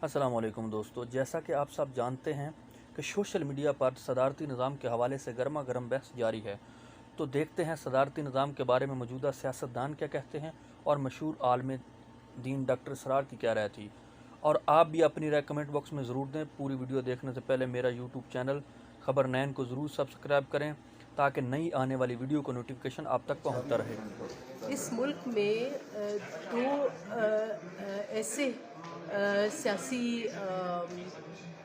अस्सलाम वालेकुम दोस्तों, जैसा कि आप सब जानते हैं कि सोशल मीडिया पर सदारती निज़ाम के हवाले से गर्मा गर्म बहस जारी है। तो देखते हैं सदारती निज़ाम के बारे में मौजूदा सियासतदान क्या कहते हैं और मशहूर आलिम दीन डॉक्टर इसरार की क्या राय थी। और आप भी अपनी राय कमेंट बॉक्स में ज़रूर दें। पूरी वीडियो देखने से पहले मेरा यूट्यूब चैनल खबर 9 को ज़रूर सब्सक्राइब करें ताकि नई आने वाली वीडियो को नोटिफिकेशन आप तक पहुंचता रहे। इस मुल्क में दो ऐसे सियासी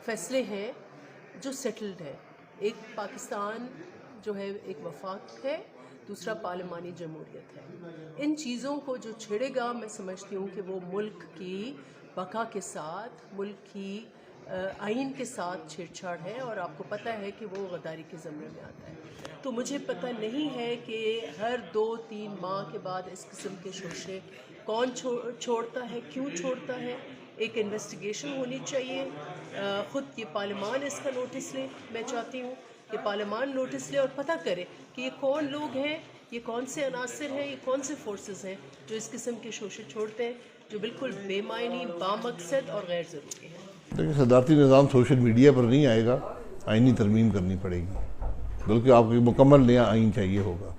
फैसले हैं जो सेटल्ड है। एक पाकिस्तान जो है एक वफाक है, दूसरा पार्लिमानी जमहूरियत है। इन चीज़ों को जो छेड़ेगा, मैं समझती हूँ कि वो मुल्क की बका के साथ, मुल्क की आइन के साथ छेड़छाड़ है और आपको पता है कि वो गद्दारी के ज़मरे में आता है। तो मुझे पता नहीं है कि हर 2-3 माह के बाद इस किस्म के शोशे कौन छोड़ता है, क्यों छोड़ता है। एक इन्वेस्टिगेशन होनी चाहिए। ख़ुद ये पार्लिमान इसका नोटिस ले। मैं चाहती हूँ कि पार्लिमान नोटिस ले और पता करे कि ये कौन लोग हैं, ये कौन से अनासर हैं, ये कौन से फोर्सेस हैं जो इस किस्म के शोशे छोड़ते हैं, जो बिल्कुल बेमायनी, बामकसद और गैर ज़रूरी है। देखिए, सदारती निज़ाम सोशल मीडिया पर नहीं आएगा, आइनी तरमीम करनी पड़ेगी, बल्कि आपको एक मुकम्मल नया आइन चाहिए होगा।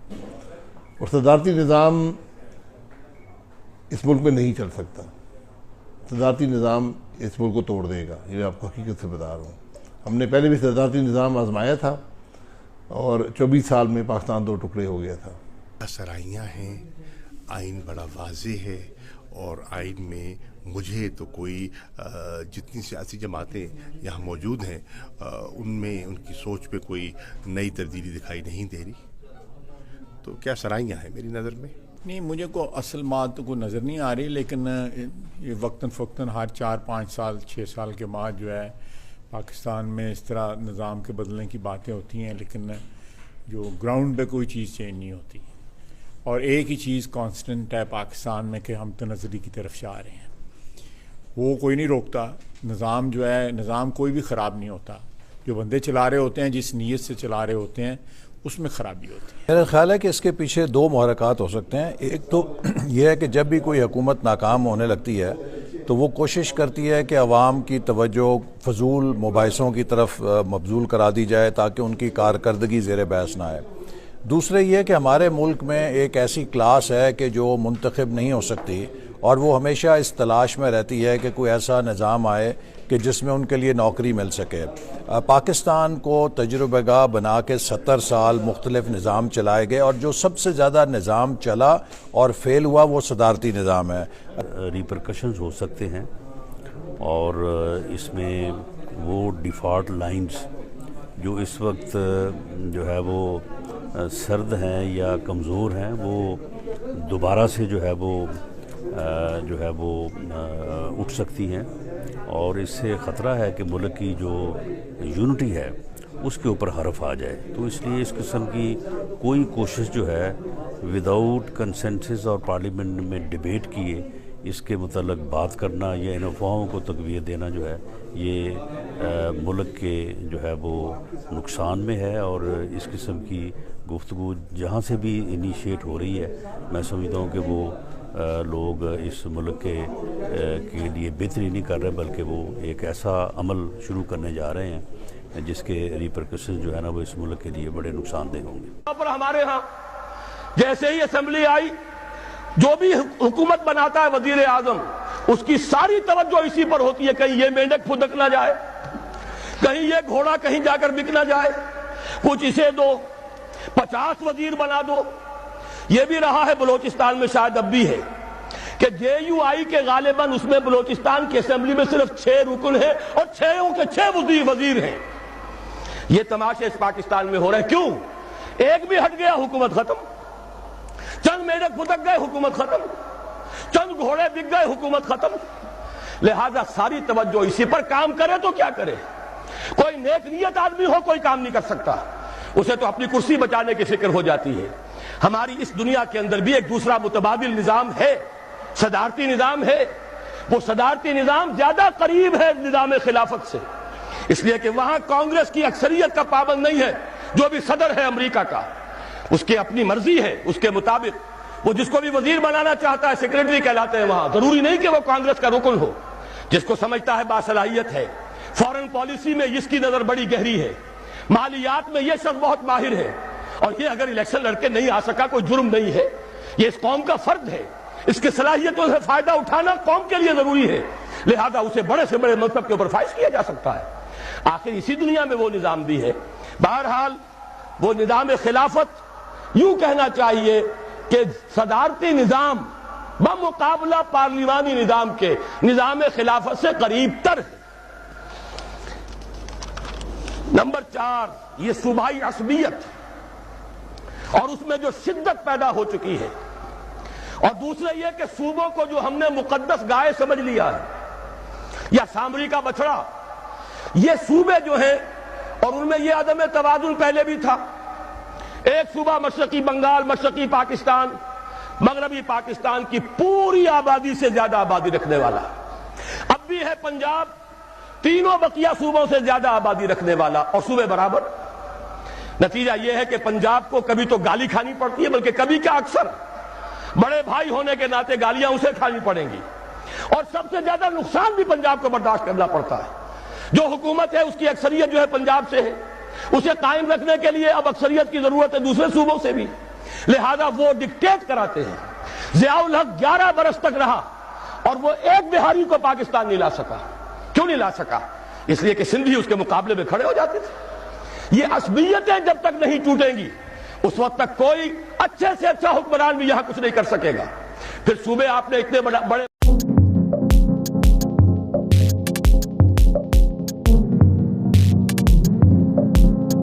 और सदारती निज़ाम इस मुल्क में नहीं चल सकता। सदारती निज़ाम इस मुल्क को तोड़ देगा, ये आपको हकीकत से बता रहा हूँ। हमने पहले भी सदारती निज़ाम आजमाया था और 24 साल में पाकिस्तान 2 टुकड़े हो गया था। सराहियाँ हैं, आइन बड़ा वाज़ेह है और आइन में मुझे तो कोई जितनी सियासी जमातें यहाँ मौजूद हैं उनमें उनकी सोच पे कोई नई तब्दीली दिखाई नहीं दे रही। तो क्या सराहियाँ हैं मेरी नज़र में? नहीं, मुझे को असल बात तो कोई नज़र नहीं आ रही, लेकिन ये वक्तन फ़क्तन हर 4-5 साल 6 साल के बाद जो है पाकिस्तान में इस तरह निज़ाम के बदलने की बातें होती हैं, लेकिन जो ग्राउंड पे कोई चीज़ चेंज नहीं होती। और एक ही चीज़ कांस्टेंट है पाकिस्तान में कि हम तनज़्ज़ुली की तरफ जा रहे हैं, वो कोई नहीं रोकता। निज़ाम जो है, निज़ाम कोई भी ख़राब नहीं होता, जो बंदे चला रहे होते हैं, जिस नीयत से चला रहे होते हैं उसमें ख़राबी होती है। मेरा ख्याल है कि इसके पीछे 2 मुहरकात हो सकते हैं। एक तो यह है कि जब भी कोई हुकूमत नाकाम होने लगती है तो वो कोशिश करती है कि अवाम की तवज्जो फजूल मुबाहिसों की तरफ मबजूल करा दी जाए ताकि उनकी कारकर्दगी ज़ेर बहस ना आए। दूसरे ये कि हमारे मुल्क में एक ऐसी क्लास है कि जो मुंतखब नहीं हो सकती और वो हमेशा इस तलाश में रहती है कि कोई ऐसा निज़ाम आए कि जिसमें उनके लिए नौकरी मिल सके। पाकिस्तान को तजुर्बेगाह बना के 70 साल मुख्तलिफ निज़ाम चलाए गए और जो सबसे ज़्यादा निज़ाम चला और फेल हुआ वो सदारती निज़ाम है। रिपरकशंस हो सकते हैं और इसमें वो डिफ़ॉल्ट लाइंस जो इस वक्त जो है वो सर्द हैं या कमज़ोर हैं, वो दोबारा से जो है वो उठ सकती हैं और इससे ख़तरा है कि मुल्क की जो यूनिटी है उसके ऊपर हरफ आ जाए। तो इसलिए इस किस्म की कोई कोशिश जो है विदाउट कंसेंसस और पार्लियामेंट में डिबेट किए इसके मतलब बात करना या इन अफवाहों को तक़वियत देना जो है ये मुल्क के जो है वो नुकसान में है। और इस किस्म की गुफ्तगू जहाँ से भी इनिशिएट हो रही है, मैं समझता हूँ कि वो लोग इस मुल्क के लिए बेहतरी नहीं कर रहे, बल्कि वो एक ऐसा अमल शुरू करने जा रहे हैं जिसके रिपरकशन जो है ना वो इस मुल्क के लिए बड़े नुकसानदेह होंगे। पर हमारे यहाँ जैसे ही असेंबली आई, जो भी हुकूमत बनाता है वजीर आजम, उसकी सारी तवज्जो इसी पर होती है, कहीं ये मेंढक फुदक ना जाए, कहीं ये घोड़ा कहीं जाकर बिक ना जाए, कुछ इसे दो, 50 वजीर बना दो। ये भी रहा है बलोचिस्तान में, शायद अब भी है कि JUI के गालिबन उसमें बलोचिस्तान की असेंबली में सिर्फ 6 रुकन हैं और 6 के 6 वजीर हैं। ये तमाशे इस पाकिस्तान में हो रहे हैं। क्यों? एक भी हट गया हुकूमत खत्म, चंद मेढक फुदक गए हुकूमत खत्म, चंद घोड़े बिक गए हुकूमत खत्म। लिहाजा सारी तवज्जो इसी पर। काम करे तो क्या करे? कोई नेक नियत आदमी हो कोई काम नहीं कर सकता, उसे तो अपनी कुर्सी बचाने की फिक्र हो जाती है। हमारी इस दुनिया के अंदर भी एक दूसरा मुतबादिल निज़ाम है, सदारती निज़ाम है। वो सदारती निज़ाम ज्यादा करीब है निज़ाम खिलाफत से, इसलिए कि वहां कांग्रेस की अक्सरियत का पाबंद नहीं है। जो भी सदर है अमेरिका का, उसकी अपनी मर्जी है, उसके मुताबिक वो जिसको भी वजीर बनाना चाहता है सेक्रेटरी कहलाते हैं वहां। जरूरी नहीं कि वो कांग्रेस का रुकन हो, جس کو سمجھتا ہے باصلاحیت ہے، فورن پالیسی میں اس کی نظر بڑی گہری ہے، مالیات میں یہ شخص بہت ماہر ہے، اور یہ اگر الیکشن لڑ کے نہیں آ سکا کوئی جرم نہیں ہے، یہ اس قوم کا فرد ہے، اس کی صلاحیتوں سے فائدہ اٹھانا قوم کے لیے ضروری ہے، لہذا اسے بڑے سے بڑے منصب کے اوپر فائز کیا جا سکتا ہے۔ آخر اسی دنیا میں وہ نظام بھی ہے۔ بہرحال وہ نظام خلافت یوں کہنا چاہیے کہ صدارتی نظام بمقابلہ پارلیمانی نظام کے نظام خلافت سے قریب تر ہے۔ نمبر 4، یہ صوبائی عصبیت اور اس میں جو شدت پیدا ہو چکی ہے، اور دوسرے یہ کہ صوبوں کو جو ہم نے مقدس گائے سمجھ لیا ہے یا سامری کا بچڑا، یہ صوبے جو ہیں، اور ان میں یہ عدم توازن پہلے بھی تھا۔ ایک صوبہ مشرقی بنگال، مشرقی پاکستان، مغربی پاکستان کی پوری آبادی سے زیادہ آبادی رکھنے والا، اب بھی ہے پنجاب، تینوں بقیہ صوبوں سے زیادہ آبادی رکھنے والا، اور صوبے برابر۔ نتیجہ یہ ہے کہ پنجاب کو کبھی تو گالی کھانی پڑتی ہے، بلکہ کبھی کیا اکثر بڑے بھائی ہونے کے ناطے گالیاں اسے کھانی پڑیں گی، اور سب سے زیادہ نقصان بھی پنجاب کو برداشت کرنا پڑتا ہے۔ جو حکومت ہے اس کی اکثریت جو ہے پنجاب سے ہے، اسے قائم رکھنے کے لیے اب اکثریت کی ضرورت ہے دوسرے صوبوں سے بھی، لہذا وہ ڈکٹیٹ کراتے ہیں۔ ضیاء الحق 11 برس تک رہا اور وہ ایک بہاری کو پاکستان نہیں لا سکا۔ کیوں نہیں لا سکا؟ اس لیے کہ سندھی اس کے مقابلے میں کھڑے ہو جاتے تھے۔ یہ عصبیتیں جب تک نہیں ٹوٹیں گی اس وقت تک کوئی اچھے سے اچھا حکمران بھی یہاں کچھ نہیں کر سکے گا۔ پھر صوبے آپ نے اتنے بڑے